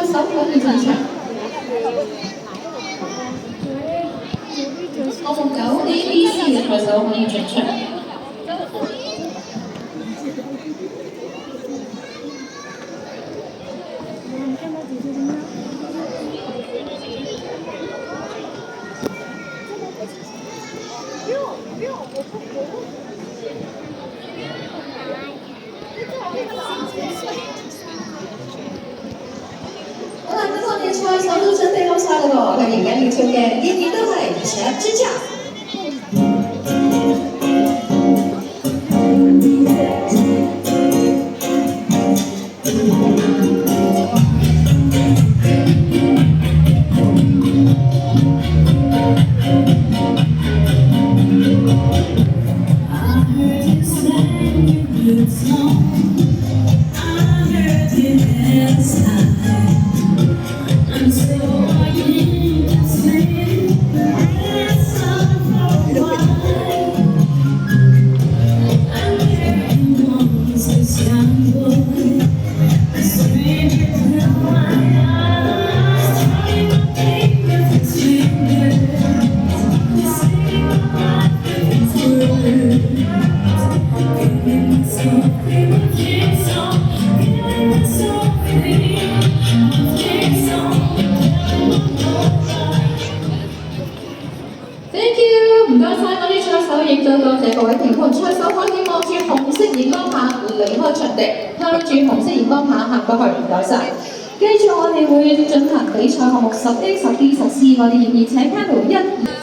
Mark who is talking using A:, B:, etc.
A: 手可以進場。項目9 ABC 嘅賽手可以進場。好啦，咁我哋賽手都準備好晒啦喎，佢而家要跳嘅呢啲都係全支架。Thank you， 唔該晒我啲賽手，亦都多謝各位評判。賽手可以望住紅色熒光棒離開場地，向住紅色熒光棒行過去，唔該晒。跟住我哋會進行比賽項目10A、10B、10C，我哋現時請 panel 1、2。